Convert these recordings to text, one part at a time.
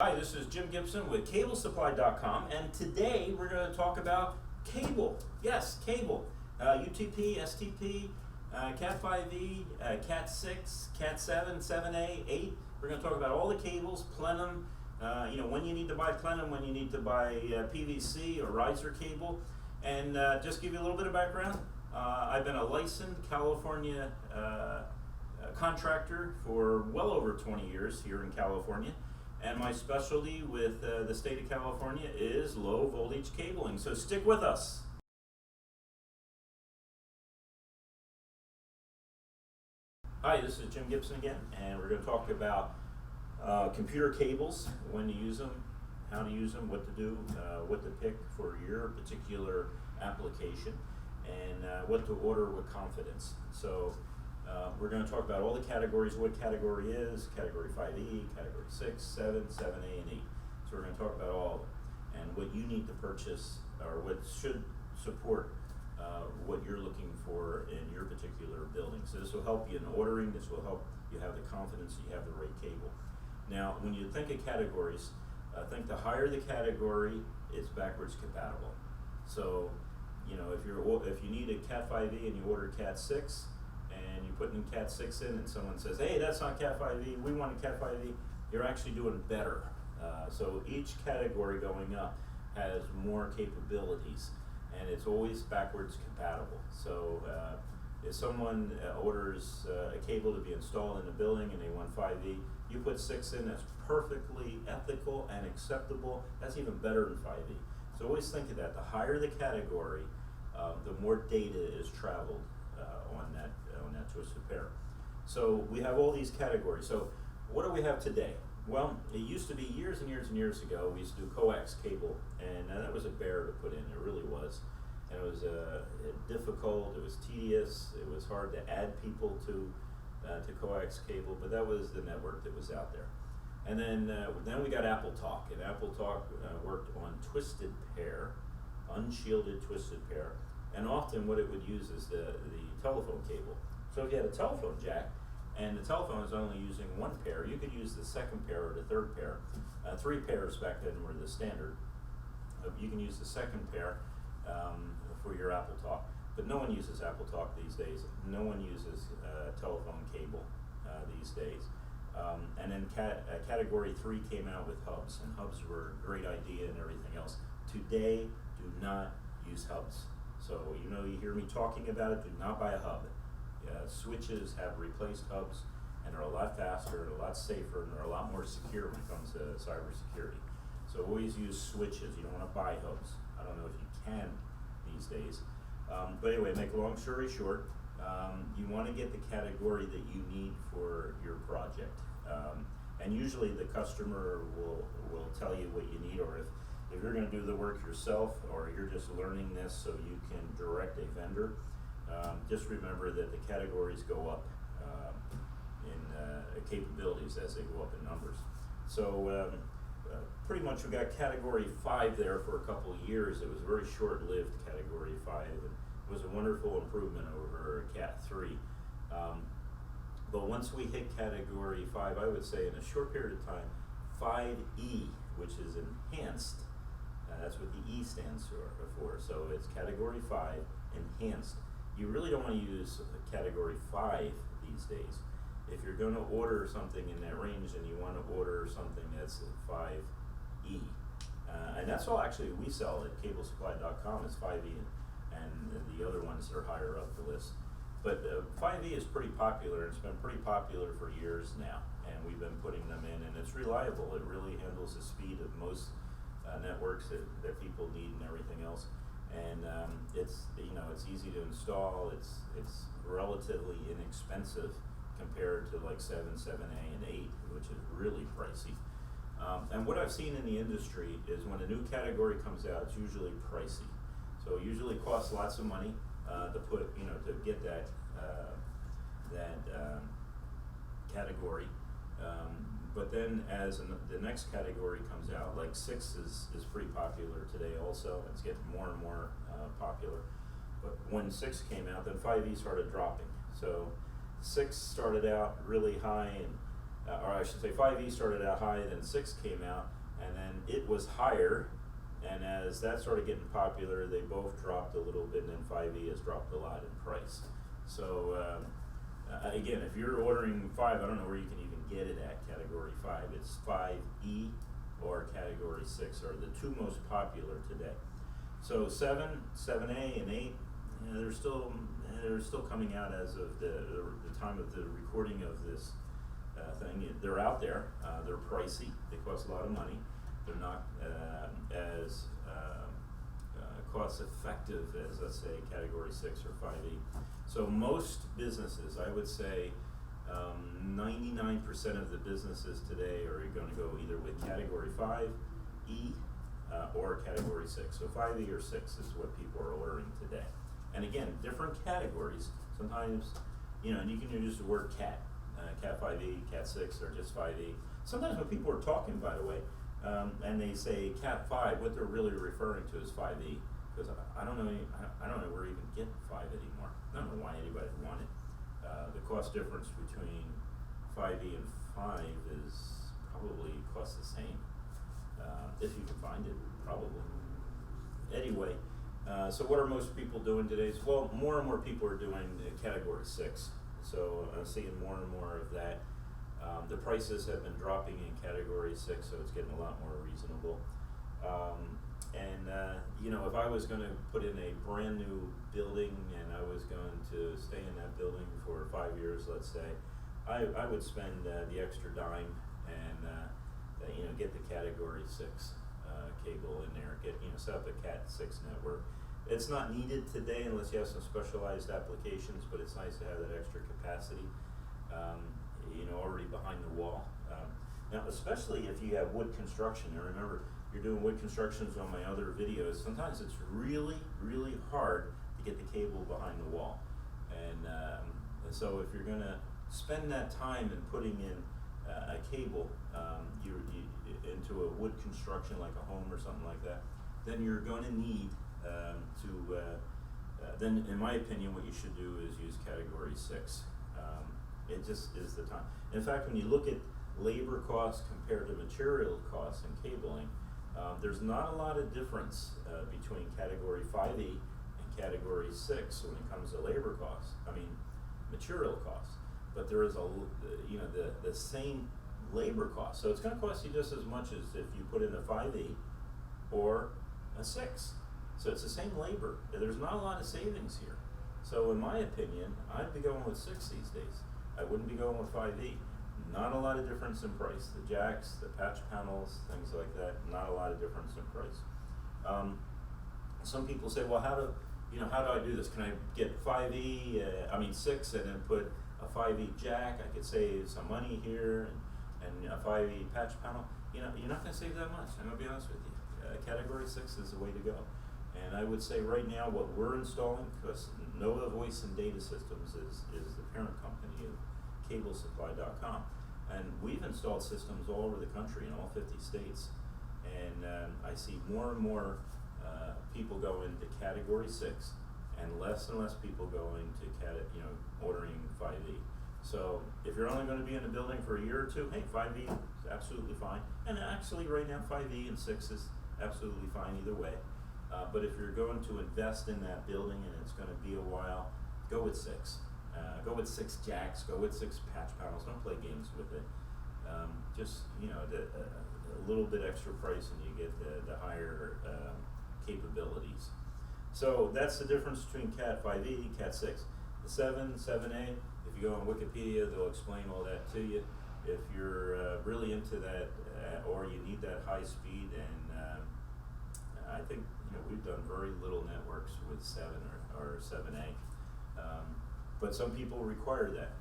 Hi, this is Jim Gibson with CableSupply.com, and today we're going to talk about cable. Yes, cable. UTP, STP, Cat5e, Cat6, Cat7, 7A, 8. We're going to talk about all the cables, Plenum, when you need to buy Plenum, when you need to buy PVC or riser cable. And just give you a little bit of background. I've been a licensed California contractor for well over 20 years here in California. And my specialty with the state of California is low voltage cabling. So stick with us. Hi, this is Jim Gibson again, and we're going to talk about computer cables, when to use them, how to use them, what to do, what to pick for your particular application, and what to order with confidence. So we're going to talk about all the categories, what category is, category 5E, category 6, 7, 7A, and 8. So we're going to talk about all of them, and what you need to purchase, or what should support what you're looking for in your particular building. So this will help you in ordering, this will help you have the confidence that you have the right cable. Now, when you think of categories, think the higher the category, it's backwards compatible. So, if you need a Cat5e and you order Cat6, and you put in Cat6 in, and someone says, hey, that's not Cat5e, we want a Cat5e, you're actually doing better. So each category going up has more capabilities, and it's always backwards compatible. So if someone orders a cable to be installed in a building and they want 5E, you put 6 in, that's perfectly ethical and acceptable. That's even better than 5E. So always think of that. The higher the category, the more data is traveled on that twisted pair. So we have all these categories. So what do we have today? Well, it used to be years and years and years ago, we used to do coax cable, and that was a bear to put in, it really was. And it was difficult, it was tedious, it was hard to add people to coax cable, but that was the network that was out there. And then we got Apple Talk, and Apple Talk worked on twisted pair, unshielded twisted pair, and often what it would use is the telephone cable. So if you had a telephone jack, and the telephone is only using one pair, you could use the second pair or the third pair. 3 pairs back then were the standard. You can use the second pair for your Apple Talk, but no one uses Apple Talk these days. No one uses telephone cable these days. And then category 3 came out with hubs, and hubs were a great idea and everything else. Today, do not use hubs. So you hear me talking about it, do not buy a hub. Switches have replaced hubs, and they're a lot faster, and a lot safer, and they're a lot more secure when it comes to cybersecurity. So always use switches. You don't want to buy hubs. I don't know if you can these days. But anyway, make a long story short, you want to get the category that you need for your project. And usually the customer will tell you what you need, or if you're going to do the work yourself, or you're just learning this so you can direct a vendor, just remember that the categories go up in capabilities as they go up in numbers. So pretty much we got category 5 there for a couple of years. It was a very short-lived category 5. It was a wonderful improvement over Cat3. But once we hit category 5, I would say in a short period of time, 5E, which is enhanced, that's what the E stands for. So it's category 5, enhanced. You really don't want to use category 5 these days. If you're going to order something in that range, and you want to order something that's 5E. And that's all actually we sell at CableSupply.com is 5E and the other ones that are higher up the list. But 5E is pretty popular. It's been pretty popular for years now, and we've been putting them in, and it's reliable. It really handles the speed of most networks that people need and everything else. And it's easy to install. It's relatively inexpensive compared to like 7, 7A, and 8, which is really pricey. And what I've seen in the industry is when a new category comes out, it's usually pricey. So it usually costs lots of money to get that category. But then as the next category comes out, like 6 is pretty popular today also. It's getting more and more popular. But when 6 came out, then 5E started dropping. So 6 started out really high, and or I should say 5e started out high, then 6 came out, and then it was higher, and as that started getting popular, they both dropped a little bit, and then 5e has dropped a lot in price. So again, if you're ordering 5, I don't know where you can even get it at category 5. It's 5e or category 6 are the two most popular today. So 7, 7a, and 8, they're still coming out as of the time of the recording of this thing. They're out there. They're pricey. They cost a lot of money. They're not as cost effective as, let's say, category 6 or 5e. So most businesses, I would say 99% of the businesses today are going to go either with category 5e or category 6. So 5e or 6 is what people are ordering today. And again, different categories. Sometimes, and you can use the word cat, Cat5e, Cat6, or just 5e. Sometimes when people are talking, by the way, and they say Cat5, what they're really referring to is 5e, because I don't know where you even get 5 anymore. I don't know why anybody would want it. The cost difference between 5e and 5 is probably cost the same, if you can find it, probably. Anyway, so what are most people doing today? Well, more and more people are doing category 6. So I'm seeing more and more of that. The prices have been dropping in category 6, so it's getting a lot more reasonable. If I was going to put in a brand new building and I was going to stay in that building for 5 years, let's say, I would spend the extra dime and get the category 6 cable in there, set up a Cat6 network. It's not needed today unless you have some specialized applications, but it's nice to have that extra capacity, already behind the wall. Now, especially if you have wood construction, and remember, you're doing wood constructions on my other videos, sometimes it's really, really hard to get the cable behind the wall. And so if you're going to spend that time in putting in a cable into a wood construction like a home or something like that, then you're going to need then in my opinion what you should do is use category 6. It just is the time. In fact, when you look at labor costs compared to material costs in cabling, there's not a lot of difference between category 5e and category 6 when it comes to labor costs. I mean, material costs, but there is the same labor cost. So it's going to cost you just as much as if you put in a 5e or a 6. So it's the same labor. There's not a lot of savings here. So in my opinion, I'd be going with 6 these days. I wouldn't be going with 5e. Not a lot of difference in price. The jacks, the patch panels, things like that, not a lot of difference in price. Some people say, well, how do I do this? Can I get 6 and then put a 5e jack? I could save some money here and a 5e patch panel. You're not going to save that much. I'm going to be honest with you. Category 6 is the way to go. And I would say right now what we're installing, because Nova Voice and Data Systems is the parent company of CableSupply.com. And we've installed systems all over the country in all 50 states. And I see more and more people go into category 6 and less people going to ordering 5e. So if you're only going to be in a building for a year or two, hey, 5e is absolutely fine. And actually right now 5e and 6 is absolutely fine either way. But if you're going to invest in that building and it's going to be a while, go with 6. Go with 6 jacks, go with 6 patch panels, don't play games with it. Just, a little bit extra price and you get the higher capabilities. So that's the difference between Cat5e, Cat6. The 7, 7a, if you go on Wikipedia, they'll explain all that to you. If you're really into that or you need that high speed, and I think we've done very little networks with 7 or 7a. But some people require that.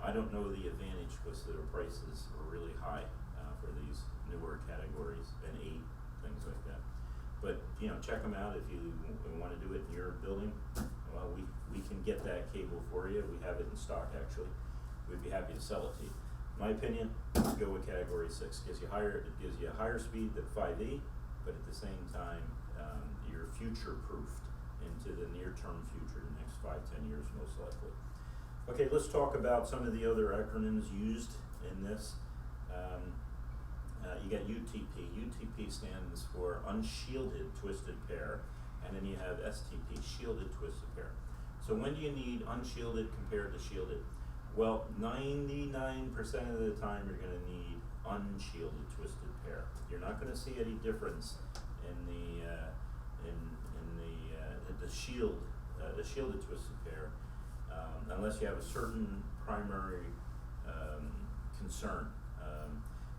I don't know the advantage because their prices are really high for these newer categories, and 8, things like that. But check them out if you want to do it in your building. Well, we can get that cable for you. We have it in stock actually. We'd be happy to sell it to you. My opinion, go with category 6. It gives you a higher speed than 5e, but at the same time, you're future-proofed into the near-term future, the next 5-10 years most likely. Okay, let's talk about some of the other acronyms used in this. You got UTP. UTP stands for unshielded twisted pair, and then you have STP, shielded twisted pair. So when do you need unshielded compared to shielded? Well, 99% of the time you're going to need unshielded twisted pair. You're not going to see any difference in the shielded twisted pair, unless you have a certain primary concern.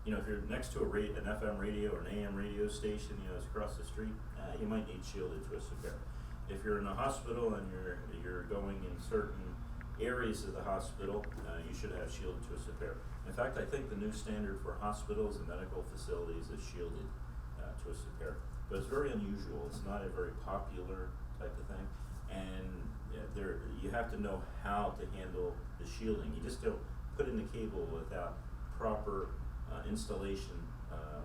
You know, if you're next to an FM radio or an AM radio station, you know, it's across the street, you might need shielded twisted pair. If you're in a hospital and you're going in certain areas of the hospital, you should have shielded twisted pair. In fact, I think the new standard for hospitals and medical facilities is shielded twisted pair. But it's very unusual. It's not a very popular type of thing. And you have to know how to handle the shielding. You just don't put in the cable without proper installation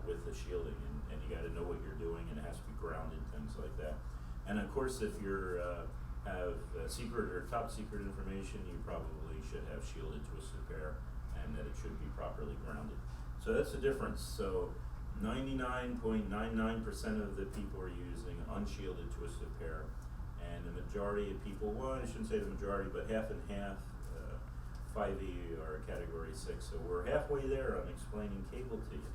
with the shielding, and you got to know what you're doing, and it has to be grounded, things like that. And of course, if you have secret or top secret information, you probably should have shielded twisted pair, and that it should be properly grounded. So that's the difference. So 99.99% of the people are using unshielded twisted pair, and the majority of people, well, I shouldn't say the majority, but half and half, 5e or category 6. So we're halfway there on explaining cable to you.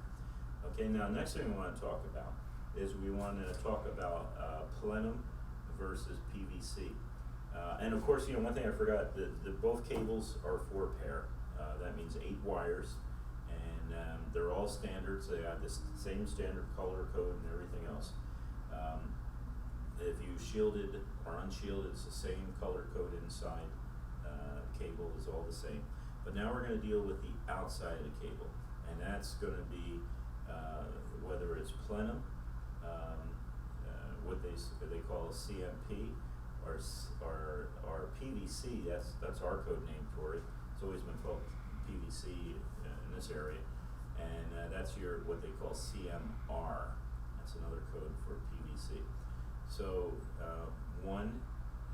Okay, now next thing we want to talk about is we want to talk about Plenum versus PVC. And of course, you know, one thing I forgot, both cables are 4-pair. That means 8 wires, and they're all standards. They have the same standard color code and everything else. If you shielded or unshielded, it's the same color code inside. Cable is all the same. But now we're going to deal with the outside of the cable, and that's going to be whether it's Plenum, what they call a CMP, or PVC. That's our code name for it. It's always been called PVC in this area, and that's what they call CMR. That's another code for PVC. So one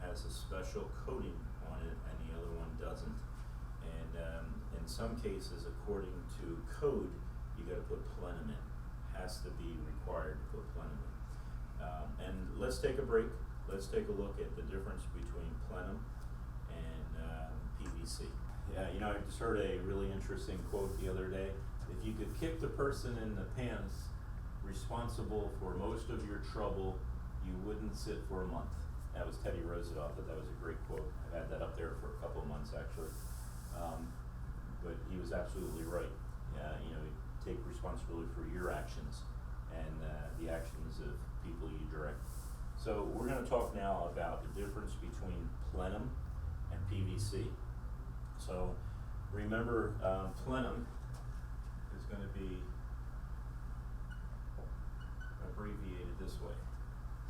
has a special coating on it, and the other one doesn't. And in some cases, according to code, you got to put Plenum in. Has to be required to put Plenum in. And let's take a break. Let's take a look at the difference between Plenum and PVC. Yeah, you know, I just heard a really interesting quote the other day. If you could kick the person in the pants responsible for most of your trouble, you wouldn't sit for a month. That was Teddy Roosevelt, but that was a great quote. I've had that up there for a couple of months, actually. But he was absolutely right. You know, take responsibility for your actions and the actions of people you direct. So we're going to talk now about the difference between Plenum and PVC. So remember, Plenum is going to be abbreviated this way,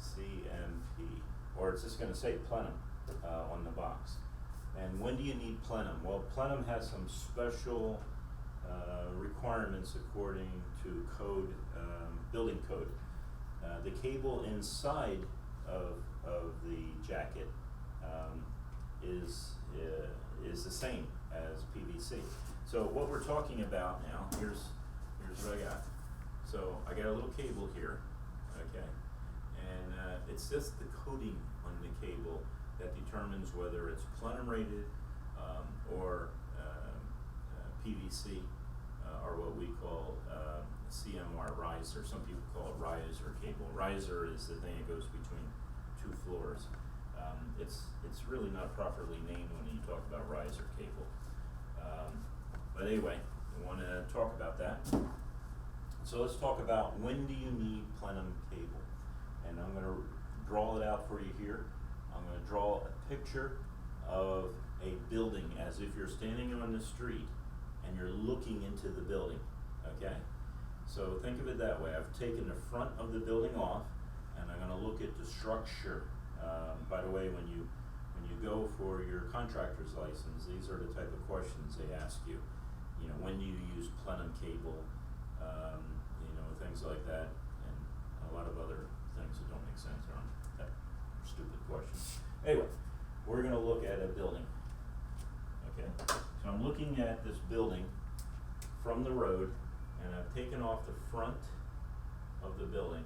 CMP, or it's just going to say Plenum on the box. And when do you need Plenum? Well, Plenum has some special requirements according to code, building code. The cable inside of the jacket is the same as PVC. So what we're talking about now, here's what I got. So I got a little cable here, okay, and it's just the coating on the cable that determines whether it's Plenum rated or PVC, or what we call CMR riser. Some people call it riser cable. Riser is the thing that goes between 2 floors. It's really not properly named when you talk about riser cable. But anyway, we want to talk about that. So let's talk about when do you need Plenum cable. And I'm going to draw it out for you here. I'm going to draw a picture of a building as if you're standing on the street and you're looking into the building, okay? So think of it that way. I've taken the front of the building off, and I'm going to look at the structure. By the way, when you go for your contractor's license, these are the type of questions they ask you. You know, when do you use Plenum cable? You know, things like that, and a lot of other things that don't make sense or that stupid questions. Anyway, we're going to look at a building. Okay, so I'm looking at this building, from the road, and I've taken off the front of the building,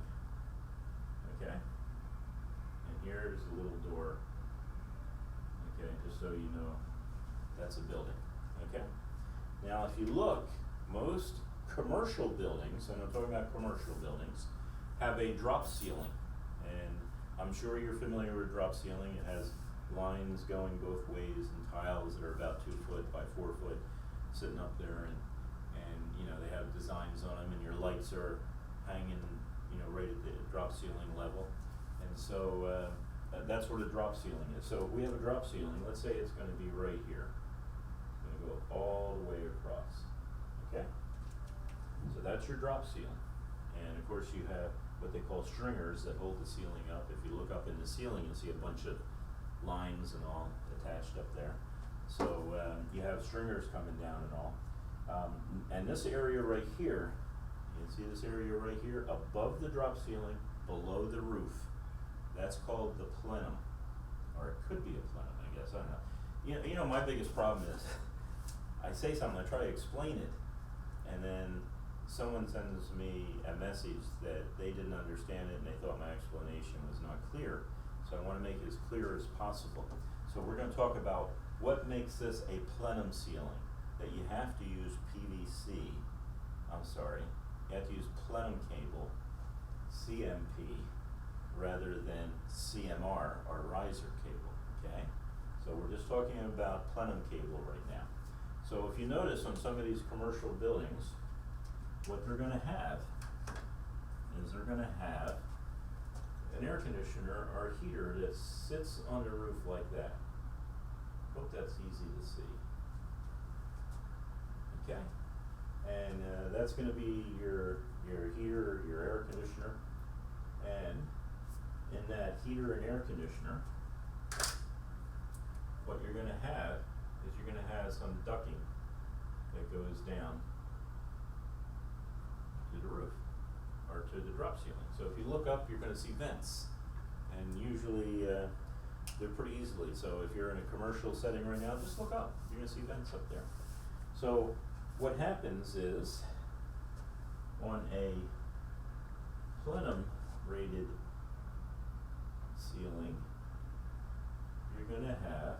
okay? And here's a little door, okay, just so you know, that's a building, okay? Now, if you look, most commercial buildings, and I'm talking about commercial buildings, have a drop ceiling. And I'm sure you're familiar with drop ceiling. It has lines going both ways and tiles that are about 2 foot by 4 foot sitting up there, and you know, they have designs on them, and your lights are hanging, you know, right at the drop ceiling level. And so that's what a drop ceiling is. So if we have a drop ceiling, let's say it's going to be right here. It's going to go all the way across, okay? So that's your drop ceiling. And of course you have what they call stringers that hold the ceiling up. If you look up in the ceiling, you'll see a bunch of lines and all attached up there. So you have stringers coming down and all. And this area right here, you can see this area right here, above the drop ceiling, below the roof, that's called the plenum. Or it could be a plenum, I guess, I don't know. You know, my biggest problem is, I say something, I try to explain it, and then someone sends me a message that they didn't understand it and they thought my explanation was not clear. So I want to make it as clear as possible. So we're going to talk about what makes this a plenum ceiling, that you have to use PVC, you have to use plenum cable, CMP, rather than CMR, or riser cable, okay? So we're just talking about plenum cable right now. So if you notice on some of these commercial buildings, what they're going to have is they're going to have an air conditioner or a heater that sits on the roof like that. Hope that's easy to see. Okay? And that's going to be your heater, your air conditioner. And in that heater and air conditioner, what you're going to have is you're going to have some ducting that goes down to the roof, or to the drop ceiling. So if you look up, you're going to see vents, and usually they're pretty easily. So if you're in a commercial setting right now, just look up. You're going to see vents up there. So what happens is, on a plenum rated ceiling, you're going to have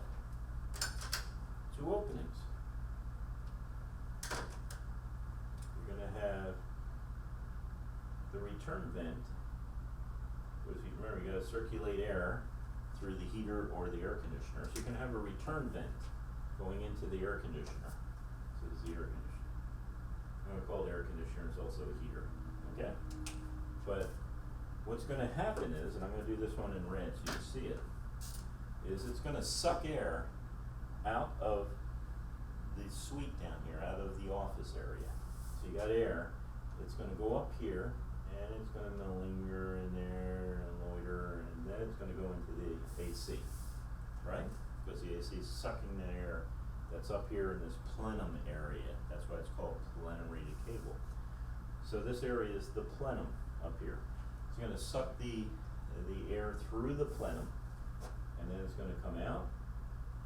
2 openings. You're going to have the return vent, because you remember you got to circulate air through the heater or the air conditioner. So you can have a return vent going into the air conditioner. So this is the air conditioner. I'm going to call it air conditioner, it's also a heater. Okay? But what's going to happen is, and I'm going to do this one in red so you can see it, is it's going to suck air out of the suite down here, out of the office area. So you got air, it's going to go up here, and it's going to linger in there and loiter, and then it's going to go into the AC, right? Because the AC is sucking the air that's up here in this plenum area. That's why it's called plenum rated cable. So this area is the plenum up here. It's going to suck the air through the plenum, and then it's going to come out,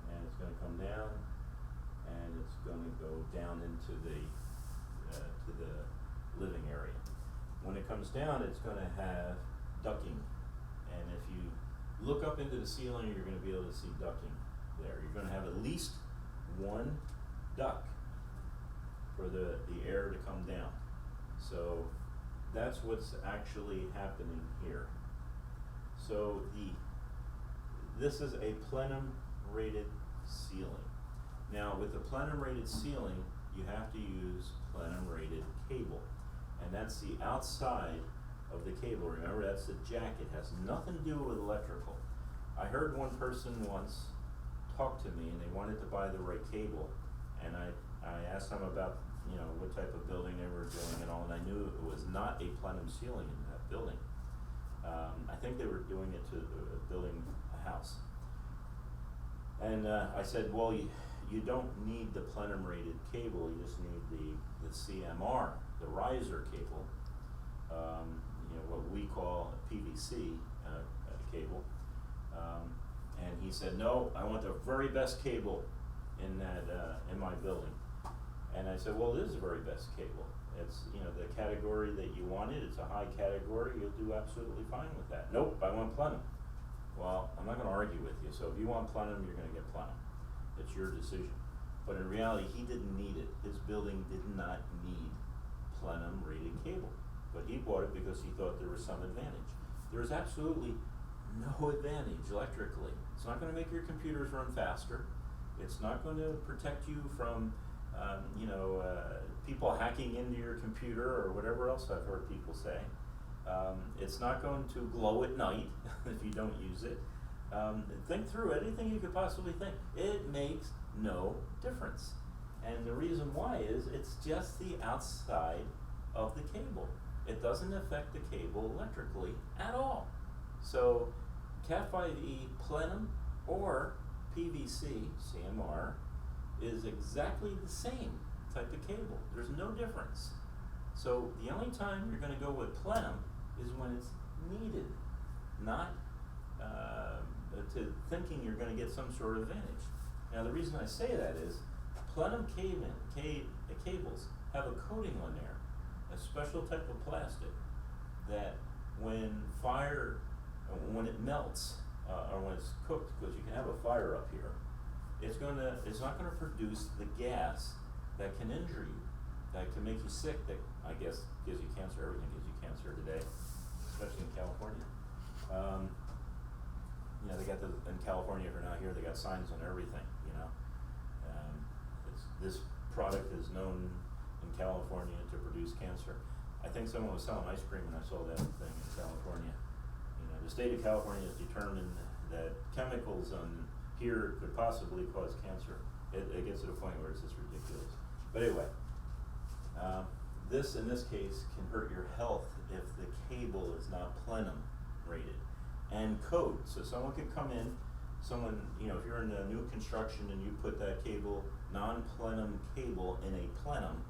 and it's going to come down, and it's going to go down into the to the living area. When it comes down, it's going to have ducting, and if you look up into the ceiling, you're going to be able to see ducting there. You're going to have at least 1 duct for the air to come down. So that's what's actually happening here. So this is a plenum rated ceiling. Now with the plenum rated ceiling, you have to use plenum rated cable, and that's the outside of the cable. Remember, that's the jack. It has nothing to do with electrical. I heard one person once talk to me, and they wanted to buy the right cable, and I asked them about, you know, what type of building they were doing and all, and I knew it was not a plenum ceiling in that building. I think they were doing it to building a house. And I said, well, you don't need the plenum rated cable, you just need the CMR, the riser cable, you know, what we call a PVC cable. And he said, no, I want the very best cable in that in my building. And I said, well, it is the very best cable. It's, you know, the category that you wanted, it's a high category, you'll do absolutely fine with that. Nope, I want Plenum. Well, I'm not gonna argue with you, so if you want Plenum, you're gonna get Plenum. It's your decision. But in reality, he didn't need it. His building did not need Plenum rated cable. But he bought it because he thought there was some advantage. There's absolutely no advantage electrically. It's not gonna make your computers run faster. It's not gonna protect you from people hacking into your computer or whatever else I've heard people say. It's not going to glow at night if you don't use it. Think through anything you could possibly think. It makes no difference. And the reason why is it's just the outside of the cable. It doesn't affect the cable electrically at all. So Cat5e Plenum or PVC CMR is exactly the same type of cable. There's no difference. So the only time you're going to go with Plenum is when it's needed, not to thinking you're going to get some sort of advantage. Now the reason I say that is Plenum cables have a coating on there, a special type of plastic that when it melts or when it's cooked, because you can have a fire up here, it's not gonna produce the gas that can injure you, that can make you sick, that I guess gives you cancer. Everything gives you cancer today, especially in California. They got in California, if you're not here, they got signs on everything, this product is known in California to produce cancer. I think someone was selling ice cream when I saw that thing in California. The state of California has determined that chemicals on here could possibly cause cancer. It gets to the point where it's just ridiculous. But anyway, this in this case can hurt your health if the cable is not Plenum rated. And code, so someone could come in, if you're in a new construction and you put that cable, non-Plenum cable in a Plenum,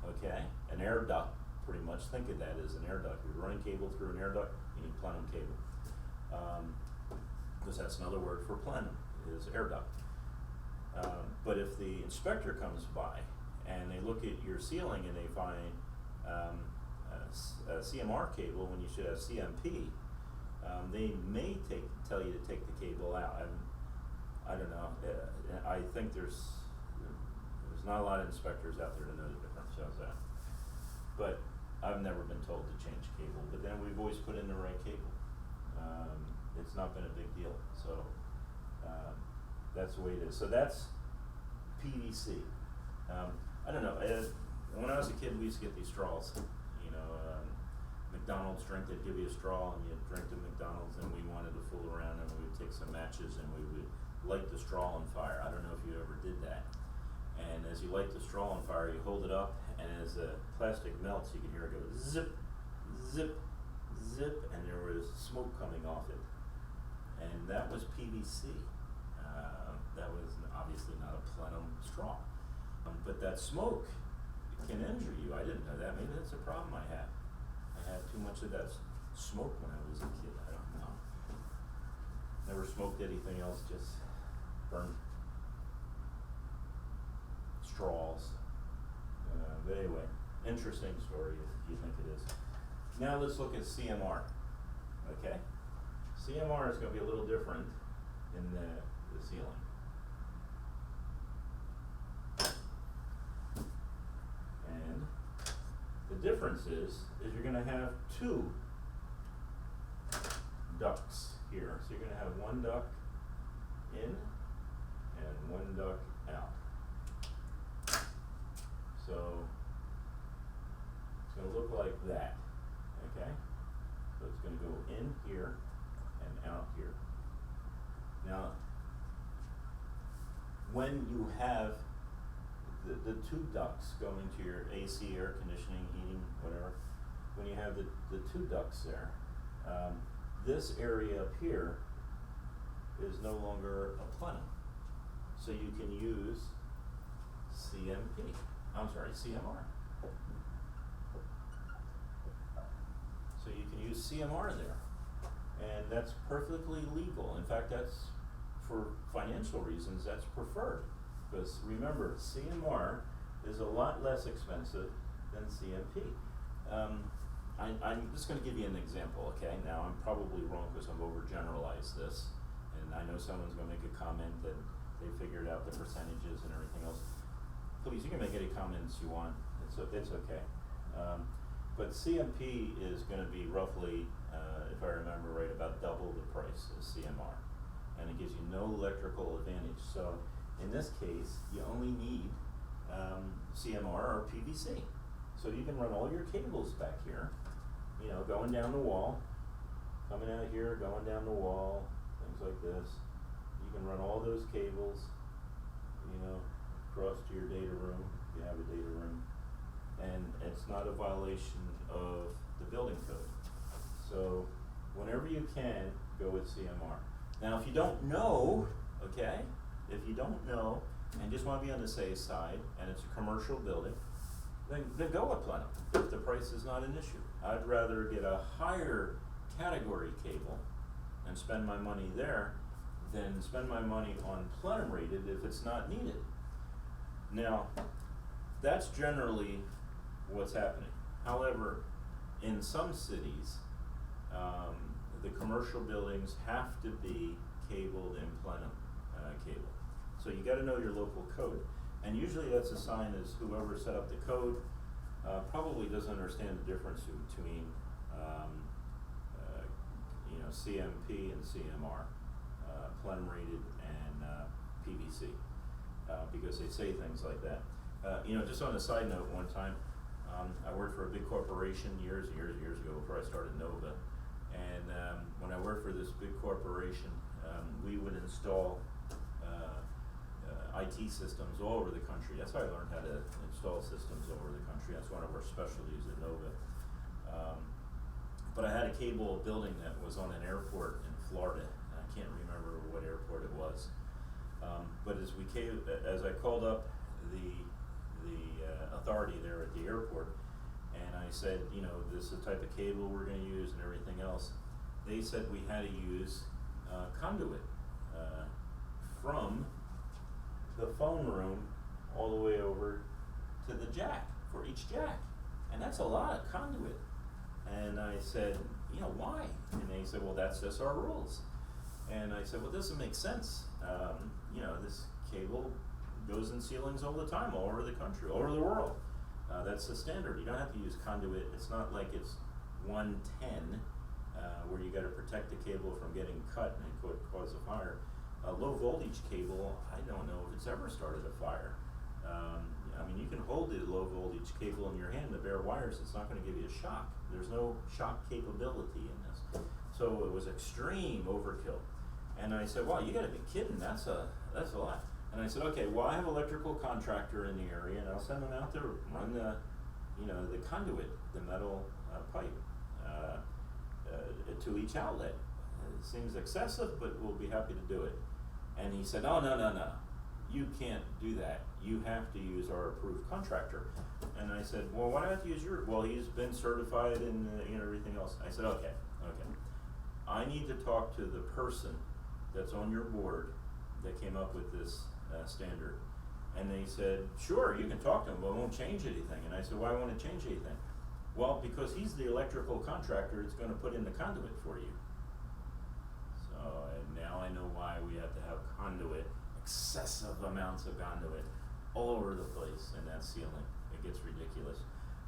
okay, an air duct, pretty much think of that as an air duct. You're running cable through an air duct, you need Plenum cable. Because that's another word for Plenum, is air duct. But if the inspector comes by and they look at your ceiling and they find a CMR cable when you should have CMP, they may tell you to take the cable out. I don't know. I think there's not a lot of inspectors out there to know the difference. How's that? But I've never been told to change cable. But then we've always put in the right cable. It's not been a big deal. So that's the way it is. So that's PVC. I don't know. When I was a kid, we used to get these straws. McDonald's drink, they'd give you a straw and you'd drink the McDonald's, and we wanted to fool around and we would take some matches and we would light the straw on fire. I don't know if you ever did that. And as you light the straw on fire, you hold it up, and as the plastic melts, you can hear it go zip, zip, zip, and there was smoke coming off it. And that was PVC. That was obviously not a Plenum straw. But that smoke can injure you. I didn't know that. Maybe that's a problem I have. I had too much of that smoke when I was a kid. I don't know. Never smoked anything else, just burned straws. But anyway, interesting story if you think it is. Now let's look at CMR. Okay? CMR is going to be a little different in the ceiling. And the difference is you're going to have two ducts here. So you're going to have one duct in and one duct out. So it's going to look like that. Okay? So it's going to go in here and out here. Now, when you have the two ducts going to your AC, air conditioning, heating, whatever, when you have the two ducts there, this area up here is no longer a Plenum. So you can use CMR. So you can use CMR there. And that's perfectly legal. In fact, that's, for financial reasons, that's preferred. Because remember, CMR is a lot less expensive than CMP. I'm just going to give you an example, okay? Now, I'm probably wrong because I've overgeneralized this, and I know someone's going to make a comment that they figured out the percentages and everything else. Please, you can make any comments you want. It's okay. But CMP is going to be roughly, if I remember right, about double the price as CMR, and it gives you no electrical advantage. So, in this case, you only need CMR or PVC. So you can run all your cables back here, you know, going down the wall, coming out here, going down the wall, things like this. You can run all those cables, you know, across to your data room, if you have a data room, and it's not a violation of the building code. So whenever you can, go with CMR. Now if you don't know, okay, if you don't know and just want to be on the safe side, and it's a commercial building, then go with Plenum if the price is not an issue. I'd rather get a higher category cable and spend my money there than spend my money on Plenum rated if it's not needed. Now, that's generally what's happening. However, in some cities, the commercial buildings have to be cabled in Plenum cable. So you gotta know your local code. And usually that's a sign as whoever set up the code probably doesn't understand the difference between you know, CMP and CMR, Plenum rated and PVC, because they say things like that. You know, just on a side note, one time I worked for a big corporation years ago before I started Nova, and when I worked for this big corporation, we would install IT systems all over the country. That's how I learned how to install systems all over the country. That's one of our specialties at Nova. But I had a cable building that was on an airport in Florida. I can't remember what airport it was. But as I called up the authority there at the airport, and I said, you know, this is the type of cable we're going to use and everything else, they said we had to use conduit from the phone room all the way over to the jack for each jack, and that's a lot of conduit. And I said, you know, why? And they said, well, that's just our rules. And I said, well, this doesn't make sense. You know, this cable goes in ceilings all the time, all over the country, all over the world. That's the standard. You don't have to use conduit. It's not like it's 110 where you got to protect the cable from getting cut and it could cause a fire. A low voltage cable, I don't know if it's ever started a fire. I mean, you can hold the low voltage cable in your hand, the bare wires, it's not going to give you a shock. There's no shock capability in this. So it was extreme overkill. And I said, wow, you got to be kidding, that's a lot. And I said, okay, well, I have an electrical contractor in the area, and I'll send them out to run the, you know, the conduit, the metal pipe to each outlet. It seems excessive, but we'll be happy to do it. And he said, oh, no, you can't do that. You have to use our approved contractor. And I said, well, why do I have to use your, well, he's been certified and you know, everything else. I said, okay. I need to talk to the person that's on your board that came up with this standard. And they said, sure, you can talk to him, but it won't change anything. And I said, why won't it change anything? Well, because he's the electrical contractor that's going to put in the conduit for you. So now I know why we have to have conduit, excessive amounts of conduit all over the place in that ceiling. It gets ridiculous.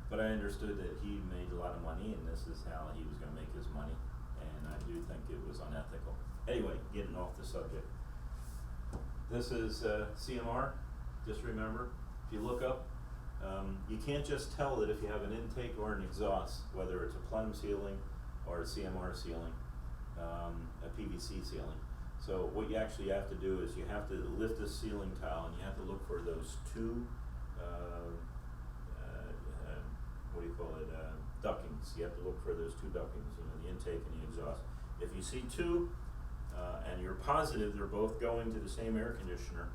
But I understood that he made a lot of money and this is how he was going to make his money. And I do think it was unethical. Anyway, getting off the subject. This is CMR. Just remember, if you look up, you can't just tell that if you have an intake or an exhaust, whether it's a Plenum ceiling or a CMR ceiling, a PVC ceiling. So what you actually have to do is you have to lift the ceiling tile and you have to look for those two, what do you call it, ductings. You have to look for those two ductings, you know, the intake and the exhaust. If you see two, and you're positive they're both going to the same air conditioner,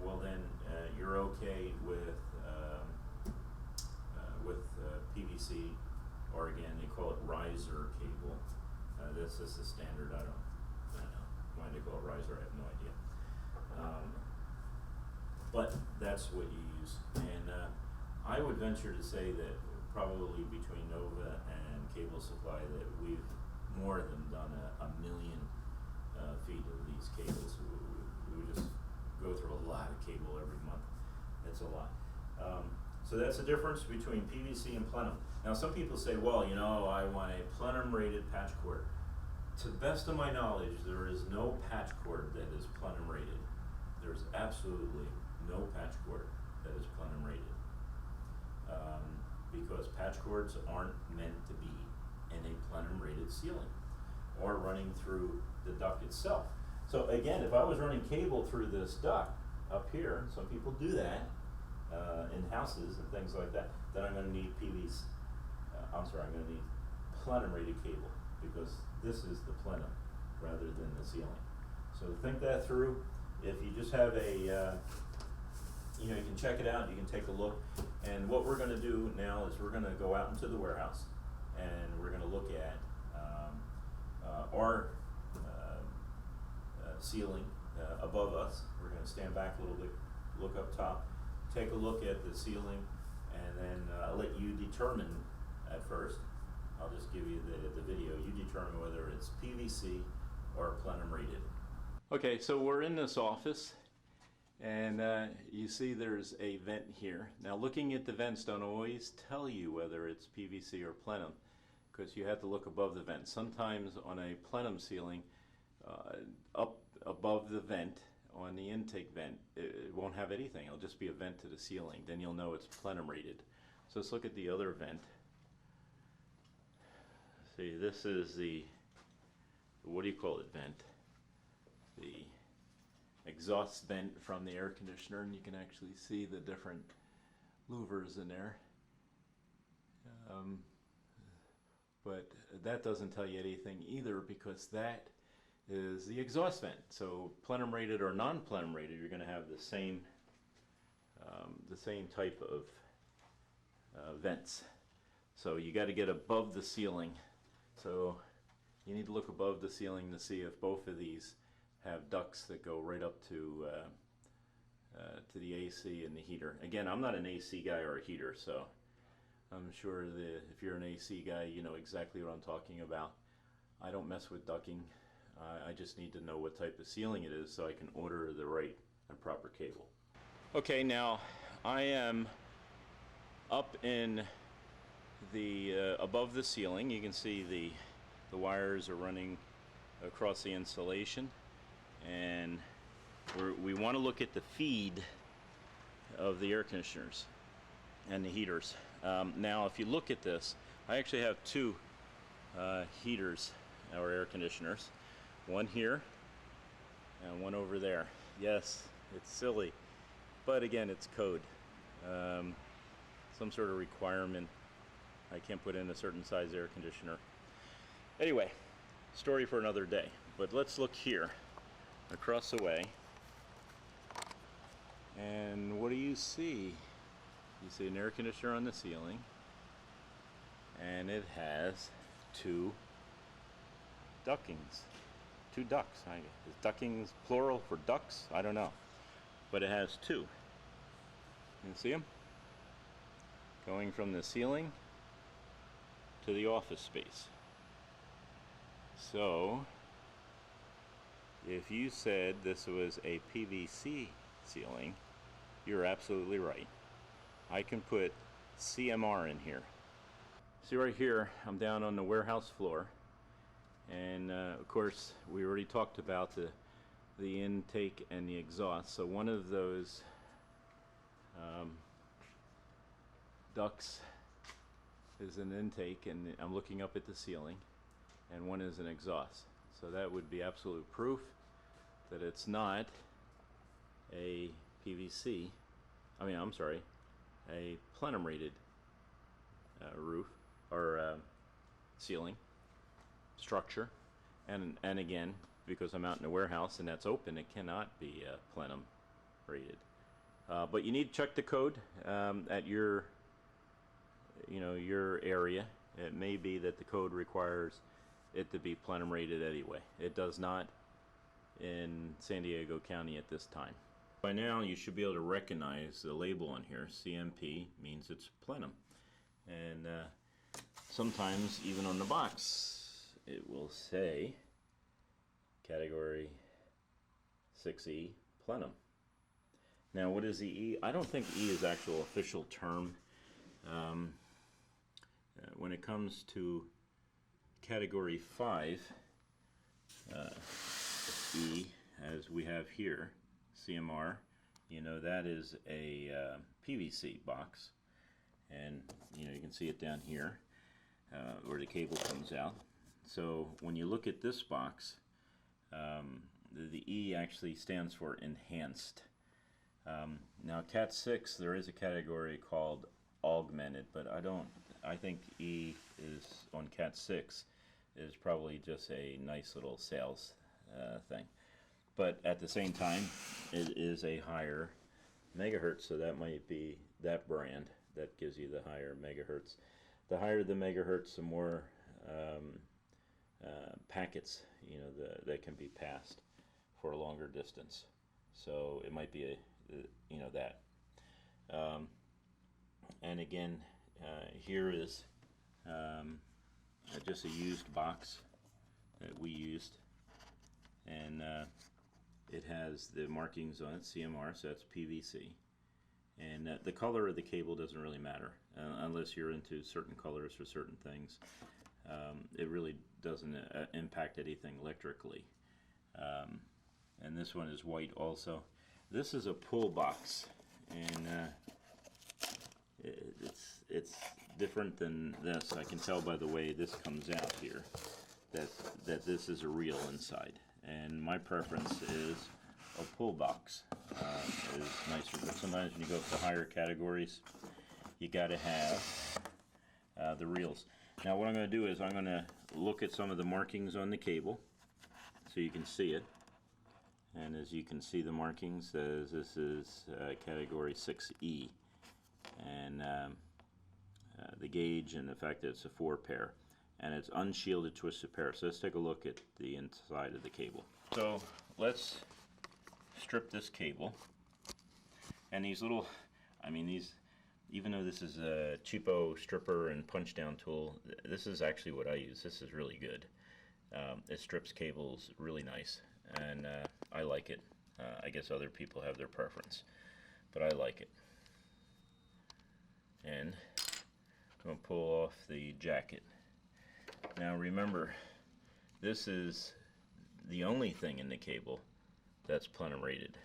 well then you're okay with PVC, or again they call it riser cable. This is the standard. I don't know why they call it riser. I have no idea. But that's what you use. use. And I would venture to say that probably between Nova and Cable Supply that we've more than done a million feet of these cables. We just go through a lot of cable every month. That's a lot. So that's the difference between PVC and Plenum. Now some people say, well, you know, I want a Plenum rated patch cord. To the best of my knowledge, there is no patch cord that is Plenum rated. There's absolutely no patch cord that is Plenum rated. Because patch cords aren't meant to be in a Plenum rated ceiling or running through the duct itself. So again, if I was running cable through this duct up here, some people do that in houses and things like that, then I'm going to need I'm going to need Plenum rated cable, because this is the Plenum rather than the ceiling. So think that through. If you just have a you can check it out, you can take a look. And what we're going to do now is we're going to go out into the warehouse and we're going to look at our ceiling above us. We're going to stand back a little bit, look up top, take a look at the ceiling, and then I'll let you determine at first. I'll just give you the video. You determine whether it's PVC or Plenum rated. Okay, so we're in this office. And you see there's a vent here. Now looking at the vents don't always tell you whether it's PVC or Plenum, because you have to look above the vent. Sometimes on a Plenum ceiling, up above the vent, on the intake vent, it won't have anything. It'll just be a vent to the ceiling. Then you'll know it's Plenum rated. So let's look at the other vent. See, this is the, what do you call it, vent? The exhaust vent from the air conditioner, and you can actually see the different louvers in there. But that doesn't tell you anything either, because that is the exhaust vent. So Plenum rated or non-Plenum rated, you're going to have the same type of vents. So you got to get above the ceiling. So you need to look above the ceiling to see if both of these have ducts that go right up to the AC and the heater. Again, I'm not an AC guy or a heater, so I'm sure that if you're an AC guy, you know exactly what I'm talking about. I don't mess with ducking. I just need to know what type of ceiling it is so I can order the right and proper cable. Okay, now I am up in the above the ceiling. You can see the wires are running across the insulation. And we want to look at the feed of the air conditioners and the heaters. Now if you look at this, I actually have two heaters or air conditioners, one here and one over there. Yes, it's silly, but again, it's code. Some sort of requirement. I can't put in a certain size air conditioner. Anyway, story for another day, but let's look here across the way, and what do you see? You see an air conditioner on the ceiling, and it has two ductings, two ducts. Is ductings plural for ducts? I don't know, but it has two. You can see them going from the ceiling to the office space. So if you said this was a PVC ceiling, you're absolutely right. I can put CMR in here. See right here, I'm down on the warehouse floor, and of course we already talked about the intake and the exhaust. So one of those ducts is an intake, and I'm looking up at the ceiling, and one is an exhaust. So that would be absolute proof that it's not a PVC, a Plenum rated roof or ceiling structure. And again, because I'm out in the warehouse and that's open, it cannot be Plenum rated. But you need to check the code at your area. It may be that the code requires it to be Plenum rated anyway. It does not in San Diego County at this time. By now you should be able to recognize the label on here. CMP means it's Plenum. And sometimes even on the box it will say category 6E Plenum. Now what is the E? I don't think E is actual official term. When it comes to category 5 E, as we have here, CMR, you know that is a PVC box, and you know you can see it down here where the cable comes out. So when you look at this box, the E actually stands for enhanced. Now Cat6, there is a category called augmented, but I think E is on Cat6 is probably just a nice little sales thing. But at the same time, it is a higher megahertz, so that might be that brand that gives you the higher megahertz. The higher the megahertz, the more packets that can be passed for a longer distance. So it might be that. And again, here is just a used box that we used, and it has the markings on it, CMR, so that's PVC. And the color of the cable doesn't really matter unless you're into certain colors for certain things. It really doesn't impact anything electrically. And this one is white also. This is a pull box, and it's different than this. I can tell by the way this comes out here that this is a reel inside, and my preference is a pull box. Is nicer, but sometimes when you go up to higher categories, you got to have the reels. Now what I'm going to do is I'm going to look at some of the markings on the cable so you can see it. And as you can see, the markings says this is category 6E, and the gauge and the fact that it's a 4-pair, and it's unshielded twisted pair. So let's take a look at the inside of the cable. So let's strip this cable, and these little, even though this is a cheapo stripper and punch down tool, this is actually what I use. This is really good. It strips cables really nice, and I like it. I guess other people have their preference, but I like it. And I'm going to pull off the jacket. Now remember, this is the only thing in the cable that's Plenum rated.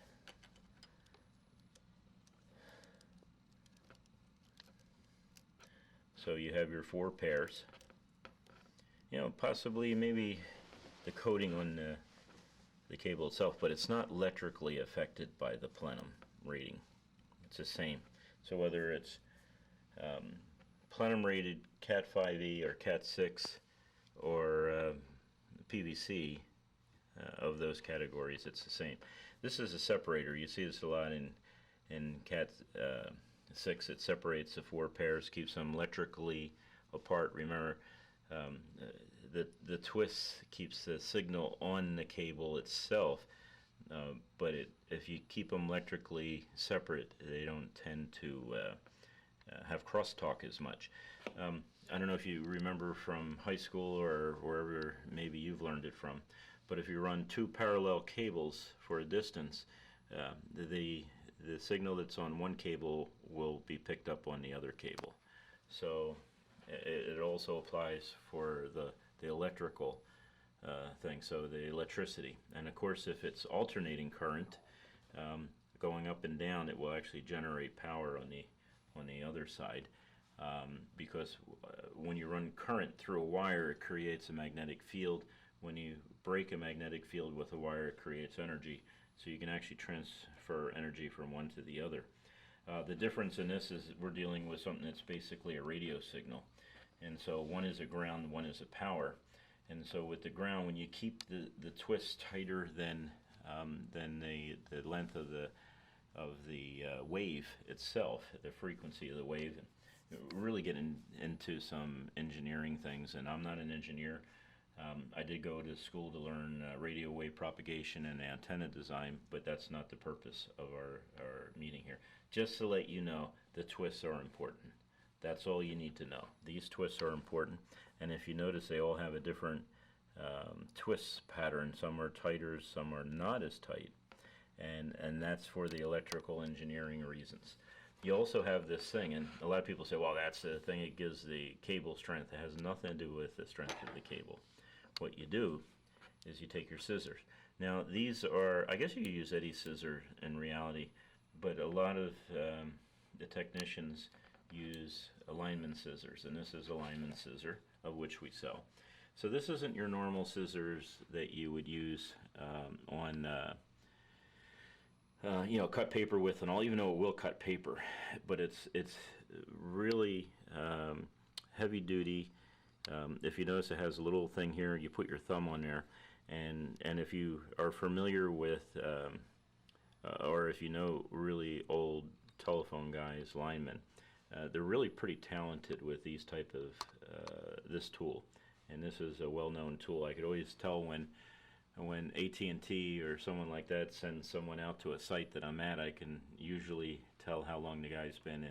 So you have your 4 pairs. Possibly maybe the coating on the cable itself, but it's not electrically affected by the Plenum rating. It's the same. So whether it's Plenum rated Cat5e or Cat6 or PVC, of those categories, it's the same. This is a separator. You see this a lot in Cat6. It separates the 4 pairs, keeps them electrically apart. Remember, the twist keeps the signal on the cable itself, but if you keep them electrically separate, they don't tend to have crosstalk as much. I don't know if you remember from high school or wherever maybe you've learned it from, but if you run 2 parallel cables for a distance, the signal that's on one cable will be picked up on the other cable. So it also applies for the electrical thing, so the electricity. And of course, if it's alternating current going up and down, it will actually generate power on the other side, because when you run current through a wire, it creates a magnetic field. When you break a magnetic field with a wire, it creates energy, so you can actually transfer energy from one to the other. The difference in this is we're dealing with something that's basically a radio signal, and so one is a ground, one is a power. And so with the ground, when you keep the twist tighter than the length of the wave itself, the frequency of the wave, and really getting into some engineering things, and I'm not an engineer. I did go to school to learn radio wave propagation and antenna design, but that's not the purpose of our meeting here. Just to let you know, the twists are important. That's all you need to know. These twists are important, and if you notice, they all have a different twist pattern. Some are tighter, some are not as tight, and that's for the electrical engineering reasons. You also have this thing, and a lot of people say, well, that's the thing that gives the cable strength. It has nothing to do with the strength of the cable. What you do is you take your scissors. Now these are, I guess you use any scissor in reality, but a lot of the technicians use alignment scissors, and this is a lineman scissor, of which we sell. So this isn't your normal scissors that you would use on you know, cut paper with and all, even though it will cut paper, but it's really heavy duty. If you notice, it has a little thing here. You put your thumb on there, and if you are familiar with, or if you know really old telephone guys, linemen, they're really pretty talented with these type of this tool, and this is a well-known tool. I could always tell when AT&T or someone like that sends someone out to a site that I'm at, I can usually tell how long the guy's been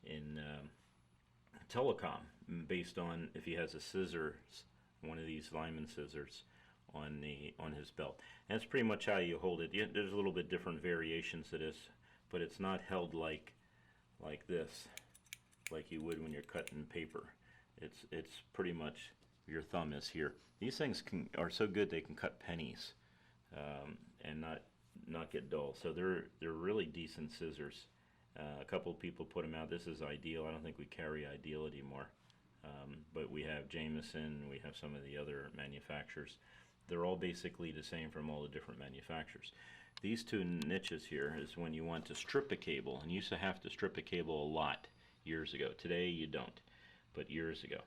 in telecom, based on if he has a scissors, one of these lineman scissors on his belt. And that's pretty much how you hold it. There's a little bit different variations to this, but it's not held like this, like you would when you're cutting paper. It's pretty much, your thumb is here. These things are so good they can cut pennies and not get dull. So they're really decent scissors. A couple of people put them out. This is Ideal. I don't think we carry Ideal anymore, but we have Jameson. We have some of the other manufacturers. They're all basically the same from all the different manufacturers. These two niches here is when you want to strip a cable, and you used to have to strip a cable a lot years ago. Today you don't, but years ago.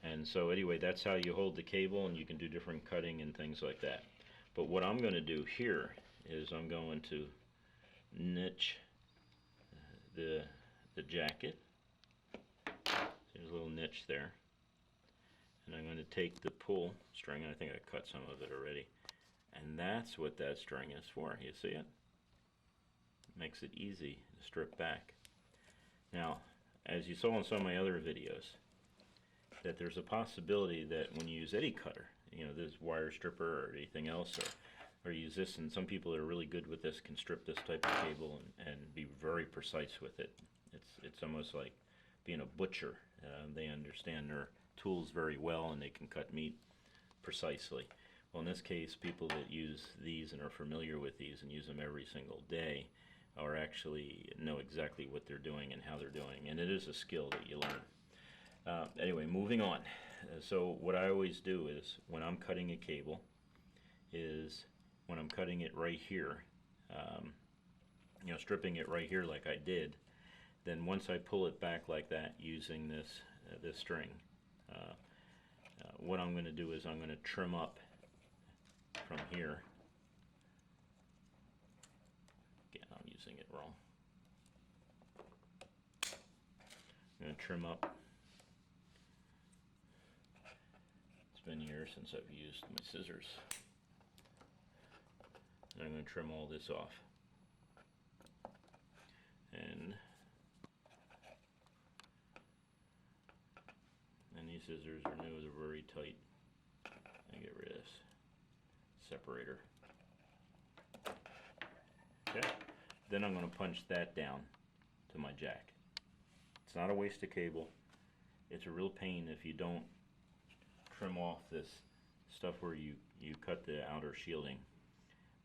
And so anyway, that's how you hold the cable, and you can do different cutting and things like that. But what I'm going to do here is I'm going to niche the jacket. There's a little niche there. And I'm going to take the pull string, and I think I cut some of it already. And that's what that string is for. You see it? Makes it easy to strip back. Now, as you saw in some of my other videos, that there's a possibility that when you use any cutter, you know, this wire stripper or anything else, or use this, and some people that are really good with this can strip this type of cable and be very precise with it. It's almost like being a butcher. They understand their tools very well, and they can cut meat precisely. Well, in this case, people that use these and are familiar with these and use them every single day are actually know exactly what they're doing and how they're doing, and it is a skill that you learn. Anyway, moving on. So what I always do is, when I'm cutting a cable, is when I'm cutting it right here, you know, stripping it right here like I did, then once I pull it back like that using this string, what I'm going to do is I'm going to trim up from here. Again, I'm using it wrong. I'm going to trim up. It's been years since I've used my scissors. And I'm going to trim all this off. And these scissors are new, they're very tight. I get rid of this separator. Okay, then I'm going to punch that down to my jack. It's not a waste of cable. It's a real pain if you don't trim off this stuff where you cut the outer shielding,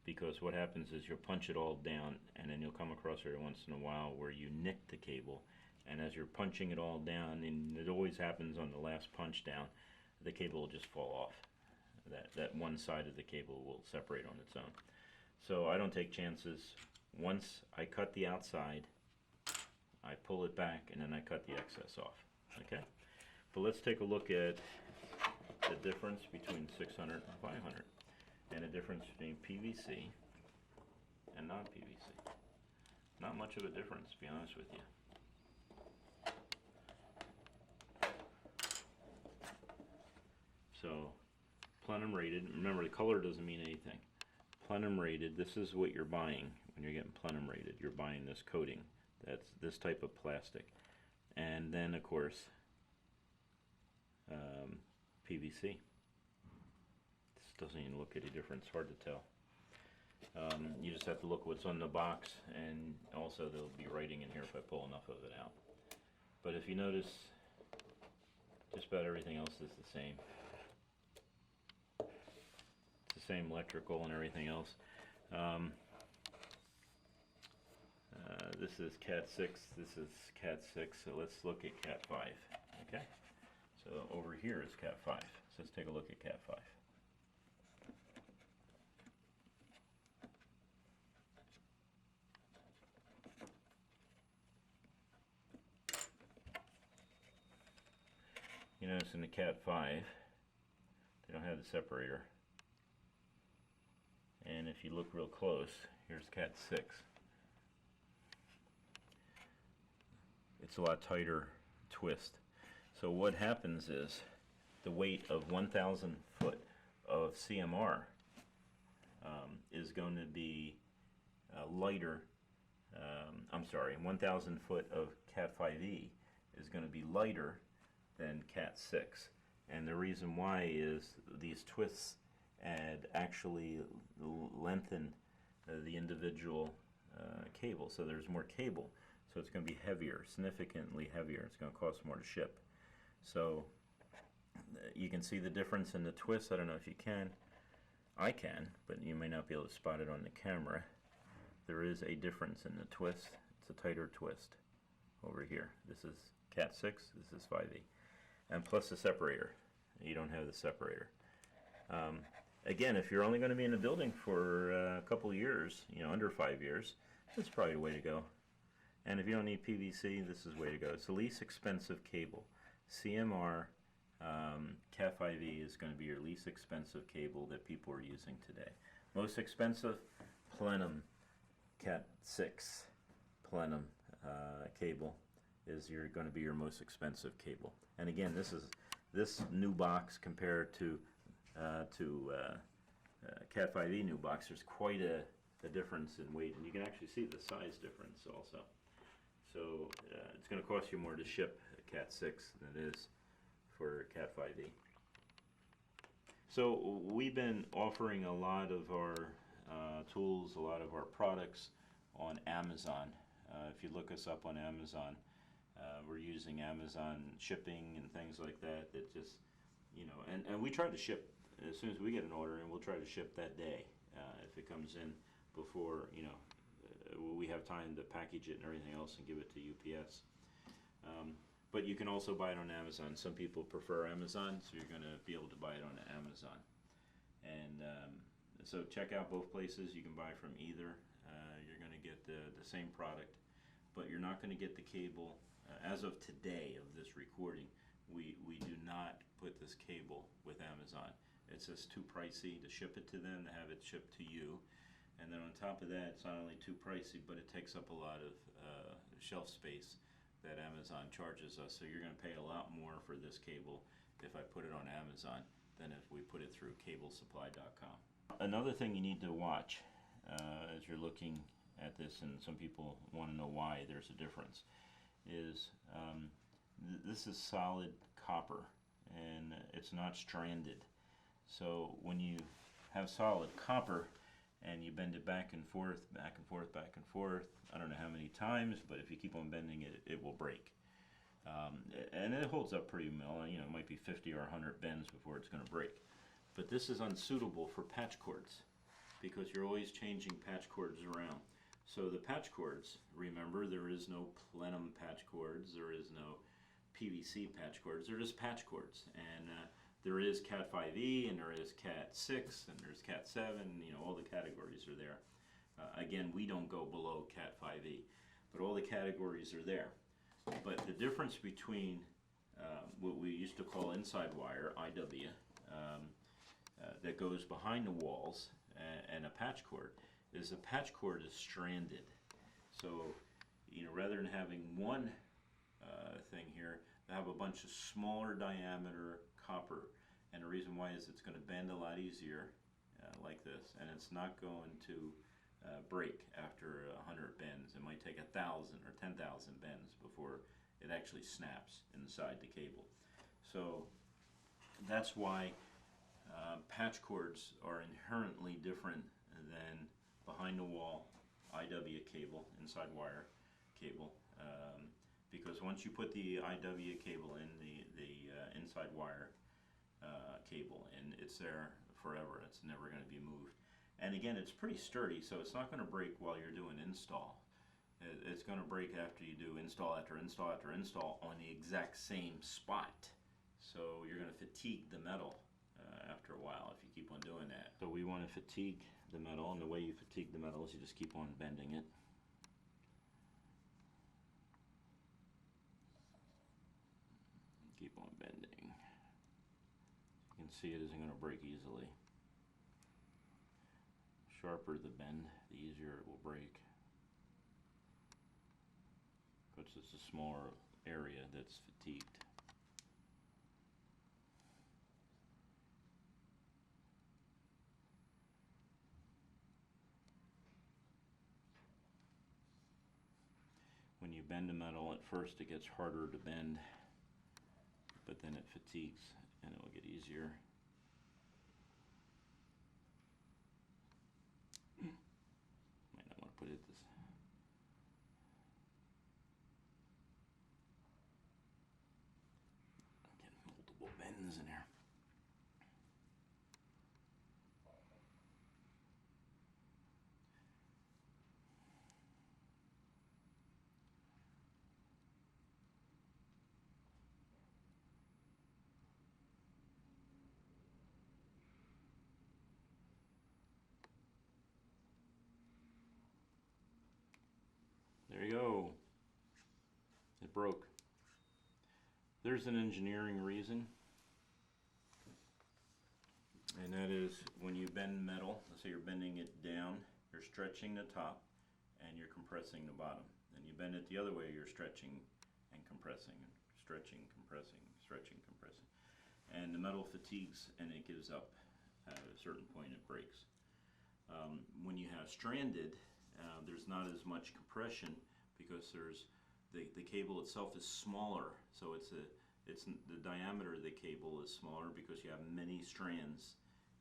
because what happens is you'll punch it all down, and then you'll come across every once in a while where you nick the cable, and as you're punching it all down, and it always happens on the last punch down, the cable will just fall off. That one side of the cable will separate on its own. So I don't take chances. Once I cut the outside, I pull it back, and then I cut the excess off. Okay? But let's take a look at the difference between 600 and 500, and the difference between PVC and non-PVC. Not much of a difference, to be honest with you. So Plenum rated. Remember, the color doesn't mean anything. Plenum rated, this is what you're buying when you're getting plenum rated. You're buying this coating. That's this type of plastic. And then, of course, PVC. This doesn't even look any different. It's hard to tell. You just have to look what's on the box, and also there'll be writing in here if I pull enough of it out. But if you notice, just about everything else is the same. It's the same electrical and everything else. This is Cat6, this is Cat6, so let's look at Cat5, okay? So over here is Cat5, so let's take a look at Cat5. You notice in the Cat5, they don't have the separator. And if you look real close, here's Cat6. It's a lot tighter twist. So what happens is the weight of 1,000 foot of CMR is going to be lighter. 1,000 foot of Cat5e is going to be lighter than Cat6. And the reason why is these twists actually lengthen the individual cable. So there's more cable. So it's going to be heavier, significantly heavier. It's going to cost more to ship. So you can see the difference in the twist. I don't know if you can. I can, but you may not be able to spot it on the camera. There is a difference in the twist. It's a tighter twist over here. This is Cat6, this is 5e. And plus the separator. You don't have the separator. Again, if you're only going to be in the building for a couple years, under 5 years, this is probably the way to go. And if you don't need PVC, this is the way to go. It's the least expensive cable. CMR Cat5e is going to be your least expensive cable that people are using today. Most expensive, Plenum Cat6 Plenum cable is going to be your most expensive cable. And again, this new box compared to Cat5e new box. There's quite a difference in weight, and you can actually see the size difference also. So it's going to cost you more to ship a Cat6 than it is for Cat5e. So we've been offering a lot of our tools, a lot of our products on Amazon. If you look us up on Amazon, we're using Amazon shipping and things like that. That just, and we try to ship as soon as we get an order, and we'll try to ship that day if it comes in before we have time to package it and everything else and give it to UPS. But you can also buy it on Amazon. Some people prefer Amazon, so you're going to be able to buy it on Amazon. And so check out both places. You can buy from either. You're going to get the same product, but you're not going to get the cable. As of today of this recording, we do not put this cable with Amazon. It's just too pricey to ship it to them, to have it shipped to you. And then on top of that, it's not only too pricey, but it takes up a lot of shelf space that Amazon charges us. So you're going to pay a lot more for this cable if I put it on Amazon than if we put it through CableSupply.com. Another thing you need to watch as you're looking at this, and some people want to know why there's a difference, is this is solid copper and it's not stranded. So when you have solid copper and you bend it back and forth, back and forth, back and forth, I don't know how many times, but if you keep on bending it, it will break. And it holds up pretty well. It might be 50 or 100 bends before it's going to break. But this is unsuitable for patch cords because you're always changing patch cords around. So the patch cords, remember, there is no Plenum patch cords, there is no PVC patch cords, they're just patch cords. And there is Cat5e, and there is Cat6, and there's Cat7, all the categories are there. Again, we don't go below Cat5e, but all the categories are there. But the difference between what we used to call inside wire, IW, that goes behind the walls, and a patch cord, is a patch cord is stranded. So, rather than having one thing here, they have a bunch of smaller diameter copper And the reason why is it's going to bend a lot easier like this, and it's not going to break after 100 bends. It might take 1,000 or 10,000 bends before it actually snaps inside the cable. So that's why patch cords are inherently different than behind the wall IW cable, inside wire cable, because once you put the IW cable in the inside wire cable, and it's there forever, it's never going to be moved. And again, it's pretty sturdy, so it's not going to break while you're doing install. It's going to break after you do install after install after install on the exact same spot. So you're going to fatigue the metal after a while if you keep on doing that. So we want to fatigue the metal, and the way you fatigue the metal is you just keep on bending it. Keep on bending. You can see it isn't going to break easily. Sharper the bend, the easier it will break. Because it's a smaller area that's fatigued. When you bend the metal, at first it gets harder to bend, but then it fatigues and it will get easier. Might not want to put it this. I'm getting multiple bends in here. There you go. It broke. There's an engineering reason, and that is when you bend metal, let's say you're bending it down, you're stretching the top and you're compressing the bottom. Then you bend it the other way, you're stretching and compressing, stretching, compressing, stretching, compressing. And the metal fatigues and it gives up. At a certain point it breaks. When you have stranded, there's not as much compression because there's the cable itself is smaller, so the diameter of the cable is smaller because you have many strands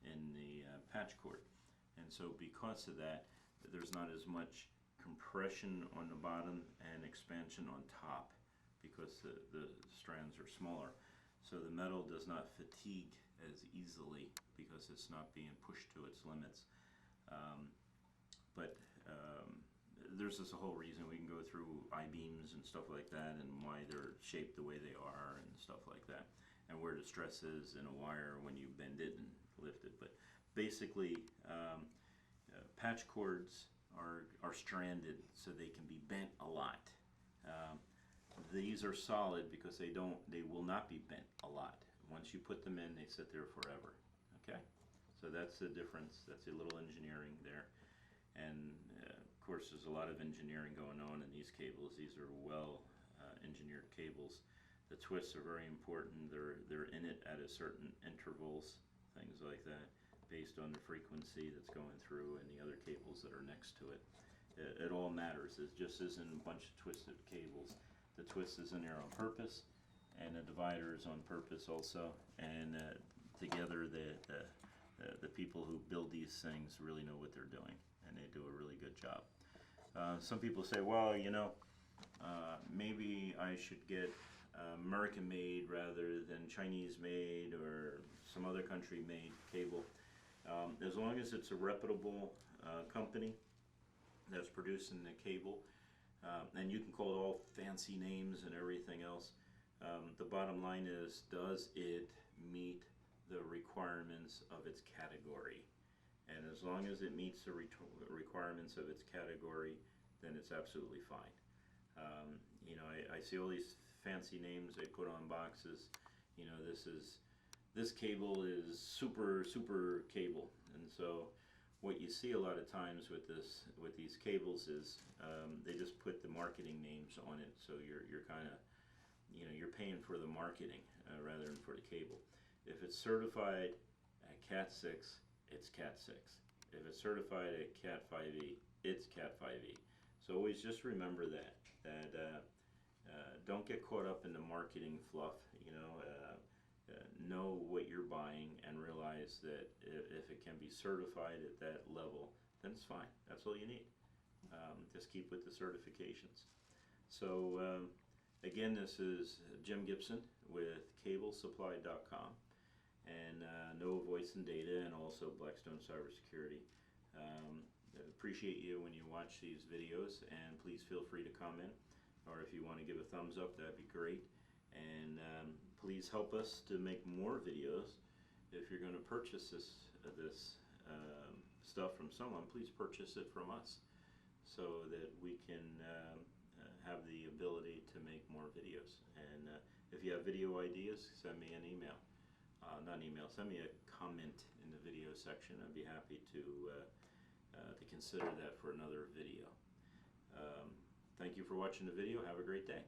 in the patch cord, and so because of that, there's not as much compression on the bottom and expansion on top because the strands are smaller. So the metal does not fatigue as easily because it's not being pushed to its limits. There's just a whole reason. We can go through I-beams and stuff like that and why they're shaped the way they are and stuff like that, and where the stress is in a wire when you bend it and lift it. But basically, patch cords are stranded so they can be bent a lot. These are solid because they will not be bent a lot. Once you put them in, they sit there forever. Okay, so that's the difference. That's a little engineering there. And of course, there's a lot of engineering going on in these cables. These are well engineered cables. The twists are very important. They're in it at a certain intervals, things like that, based on the frequency that's going through and the other cables that are next to it. It all matters. It just isn't a bunch of twisted cables. The twist is in there on purpose, and the divider is on purpose also. And together, the people who build these things really know what they're doing, and they do a really good job. Some people say, well, you know, maybe I should get American made rather than Chinese made or some other country made cable. As long as it's a reputable company that's producing the cable, and you can call it all fancy names and everything else, the bottom line is, does it meet the requirements of its category? And as long as it meets the requirements of its category, then it's absolutely fine. You know, I see all these fancy names they put on boxes. You know, this cable is super cable, and so what you see a lot of times with these cables is they just put the marketing names on it, so you're kind of, you know, you're paying for the marketing rather than for the cable. If it's certified at Cat6, it's Cat6. If it's certified at Cat5e, it's Cat5e. So always just remember that don't get caught up in the marketing fluff. Know what you're buying and realize that if it can be certified at that level, then it's fine. That's all you need. Just keep with the certifications. So again, this is Jim Gibson with CableSupply.com, and Nova Voice and Data, and also Blackstone Cybersecurity. Appreciate you when you watch these videos, and please feel free to comment, or if you want to give a thumbs up, that'd be great. And please help us to make more videos. If you're going to purchase this stuff from someone, please purchase it from us, so that we can have the ability to make more videos. And if you have video ideas, send me an email. Not an email, send me a comment in the video section. I'd be happy to consider that for another video. Thank you for watching the video. Have a great day.